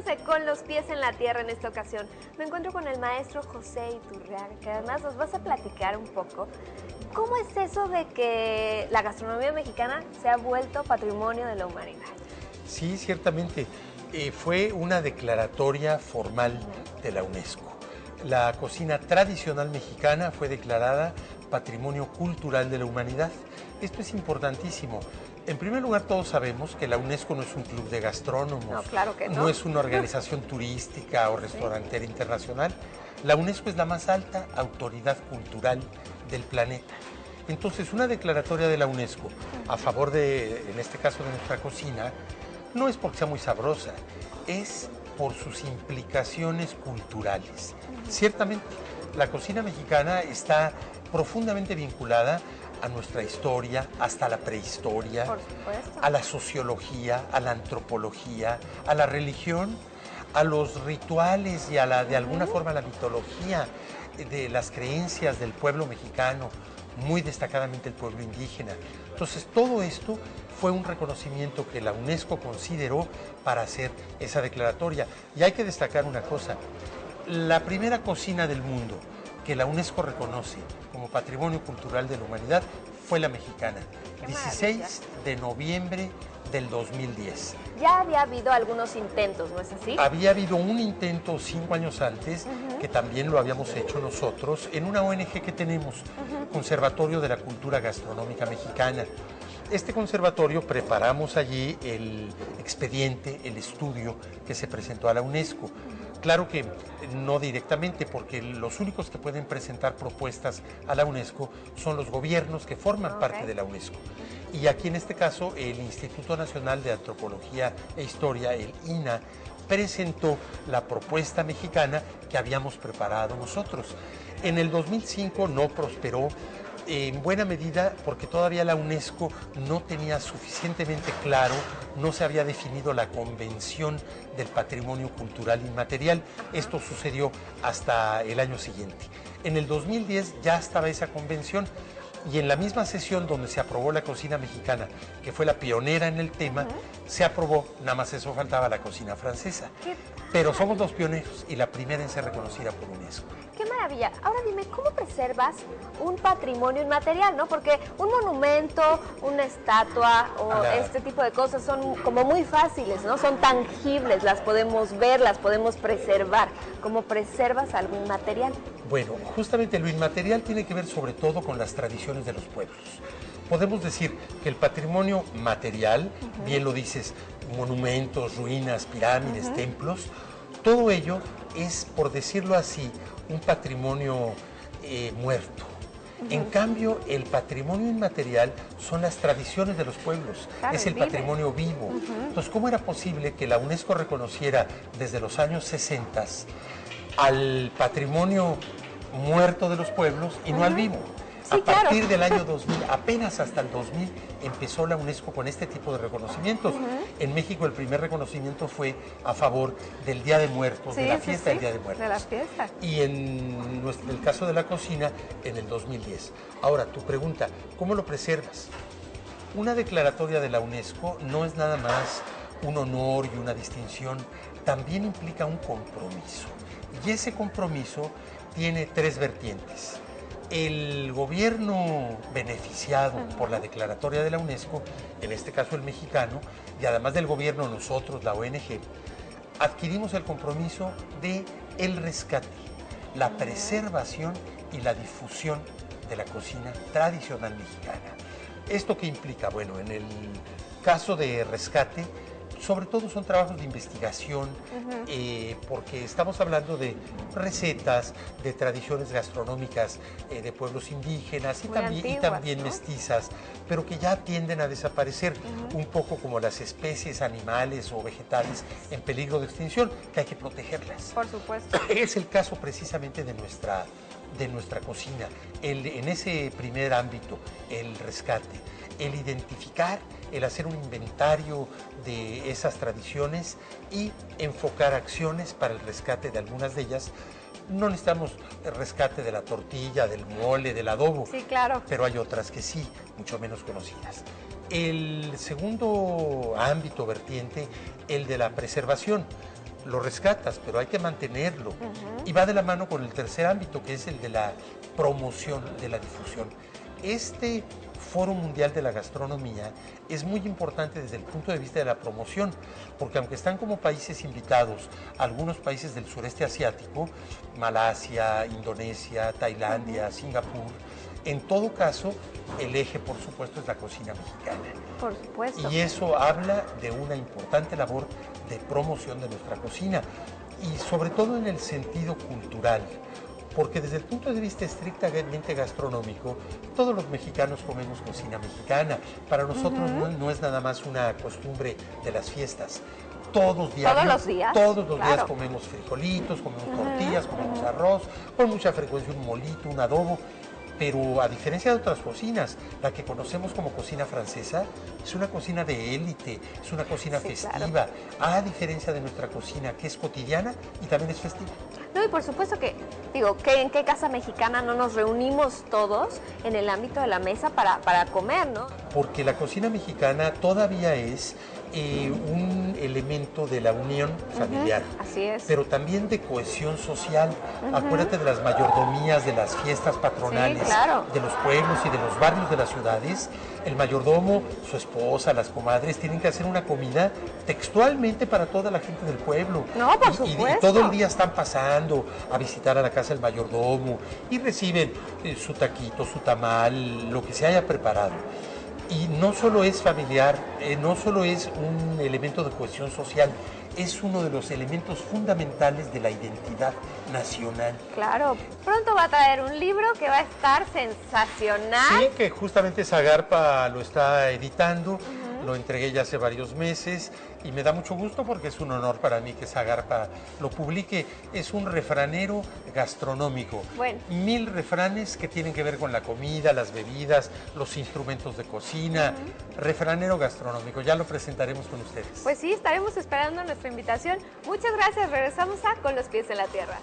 poniéndose con los pies en la tierra en esta ocasión. Me encuentro con el maestro José Iturriaga, que además nos vas a platicar un poco cómo es eso de que la gastronomía mexicana se ha vuelto patrimonio de la humanidad. Sí, ciertamente. Fue una declaratoria formal de la UNESCO. La cocina tradicional mexicana fue declarada Patrimonio Cultural de la Humanidad. Esto es importantísimo. En primer lugar, todos sabemos que la UNESCO no es un club de gastrónomos, No, claro que no. No es una organización turística o restaurantera internacional. La UNESCO es la más alta autoridad cultural del planeta. Entonces, una declaratoria de la UNESCO a favor de, en este caso, de nuestra cocina, no es porque sea muy sabrosa, es por sus implicaciones culturales. Ciertamente, la cocina mexicana está profundamente vinculada a nuestra historia, hasta la prehistoria, Por supuesto. a la sociología, a la antropología, a la religión, a los rituales y a la, de alguna forma, la mitología de las creencias del pueblo mexicano, muy destacadamente el pueblo indígena. Entonces, todo esto fue un reconocimiento que la UNESCO consideró para hacer esa declaratoria. Y hay que destacar una cosa, la primera cocina del mundo que la UNESCO reconoce como Patrimonio Cultural de la Humanidad fue la mexicana, 16 de noviembre del 2010. Ya había habido algunos intentos, ¿no es así? Había habido un intento 5 años antes, que también lo habíamos hecho nosotros, en una ONG que tenemos, Conservatorio de la Cultura Gastronómica Mexicana. Este conservatorio preparamos allí el expediente, el estudio que se presentó a la UNESCO. Claro que no directamente, porque los únicos que pueden presentar propuestas a la UNESCO son los gobiernos que forman parte de la UNESCO. Y aquí en este caso el Instituto Nacional de Antropología e Historia, el INAH, presentó la propuesta mexicana que habíamos preparado nosotros. En el 2005 no prosperó, en buena medida porque todavía la UNESCO no tenía suficientemente claro, no se había definido la Convención del Patrimonio Cultural Inmaterial. Esto sucedió hasta el año siguiente. En el 2010 ya estaba esa convención y en la misma sesión donde se aprobó la cocina mexicana, que fue la pionera en el tema, se aprobó, nada más eso faltaba, la cocina francesa. Pero somos los pioneros y la primera en ser reconocida por UNESCO. ¡Qué maravilla! Ahora dime, ¿cómo preservas un patrimonio inmaterial, no? Porque un monumento, una estatua o este tipo de cosas son como muy fáciles, ¿no? Son tangibles, las podemos ver, las podemos preservar. ¿Cómo preservas algo inmaterial? Bueno, justamente lo inmaterial tiene que ver sobre todo con las tradiciones de los pueblos. Podemos decir que el patrimonio material, bien lo dices, monumentos, ruinas, pirámides, templos, todo ello es, por decirlo así, un patrimonio muerto. En cambio, el patrimonio inmaterial son las tradiciones de los pueblos, claro, es el patrimonio vivo. Entonces, ¿cómo era posible que la UNESCO reconociera desde los años 60 al patrimonio muerto de los pueblos y no al vivo? Sí, a partir del año 2000, apenas hasta el 2000, empezó la UNESCO con este tipo de reconocimientos. En México el primer reconocimiento fue a favor del Día de Muertos, de la fiesta del Día de Muertos. De la fiesta. Y en el caso de la cocina, en el 2010. Ahora, tu pregunta, ¿cómo lo preservas? Una declaratoria de la UNESCO no es nada más un honor y una distinción, también implica un compromiso. Y ese compromiso tiene 3 vertientes. El gobierno beneficiado por la declaratoria de la UNESCO, en este caso el mexicano, y además del gobierno nosotros, la ONG, adquirimos el compromiso de el rescate, la preservación y la difusión de la cocina tradicional mexicana. ¿Esto qué implica? Bueno, en el caso de rescate, sobre todo son trabajos de investigación, porque estamos hablando de recetas, de tradiciones gastronómicas de pueblos indígenas y también ¿no? mestizas, pero que ya tienden a desaparecer, un poco como las especies animales o vegetales en peligro de extinción, que hay que protegerlas. Por supuesto. Es el caso precisamente de nuestra cocina, en ese primer ámbito, el rescate, el identificar, el hacer un inventario de esas tradiciones y enfocar acciones para el rescate de algunas de ellas. No necesitamos el rescate de la tortilla, del mole, del adobo, sí, claro, pero hay otras que sí, mucho menos conocidas. El segundo ámbito vertiente, el de la preservación. lo rescatas, pero hay que mantenerlo. Y va de la mano con el tercer ámbito, que es el de la promoción, de la difusión. Este Foro Mundial de la Gastronomía es muy importante desde el punto de vista de la promoción, porque aunque están como países invitados algunos países del sureste asiático, Malasia, Indonesia, Tailandia, Singapur, en todo caso, el eje, por supuesto, es la cocina mexicana. Por supuesto. Y eso habla de una importante labor de promoción de nuestra cocina, y sobre todo en el sentido cultural, porque desde el punto de vista estrictamente gastronómico, todos los mexicanos comemos cocina mexicana. Para nosotros no es nada más una costumbre de las fiestas. Todos los días comemos frijolitos, comemos tortillas, comemos arroz, con mucha frecuencia un molito, un adobo. Pero a diferencia de otras cocinas, la que conocemos como cocina francesa es una cocina de élite, es una cocina festiva, a diferencia de nuestra cocina, que es cotidiana y también es festiva. No, y por supuesto que, digo, que ¿en qué casa mexicana no nos reunimos todos en el ámbito de la mesa para comer, no? Porque la cocina mexicana todavía es un elemento de la unión familiar, así es, pero también de cohesión social. Acuérdate de las mayordomías, de las fiestas patronales, de los pueblos y de los barrios de las ciudades. El mayordomo, su esposa, las comadres tienen que hacer una comida textualmente para toda la gente del pueblo. No, por supuesto. Y todo el día están pasando a visitar a la casa del mayordomo y reciben su taquito, su tamal, lo que se haya preparado. Y no solo es familiar, no solo es un elemento de cohesión social, es uno de los elementos fundamentales de la identidad nacional. Claro, pronto va a traer un libro que va a estar sensacional. Sí, que justamente Zagarpa lo está editando, lo entregué ya hace varios meses y me da mucho gusto porque es un honor para mí que Zagarpa lo publique. Es un refranero gastronómico. Bueno. 1000 refranes que tienen que ver con la comida, las bebidas, los instrumentos de cocina. Refranero gastronómico, ya lo presentaremos con ustedes. Pues sí, estaremos esperando nuestra invitación. Muchas gracias, regresamos a Con los pies en la tierra.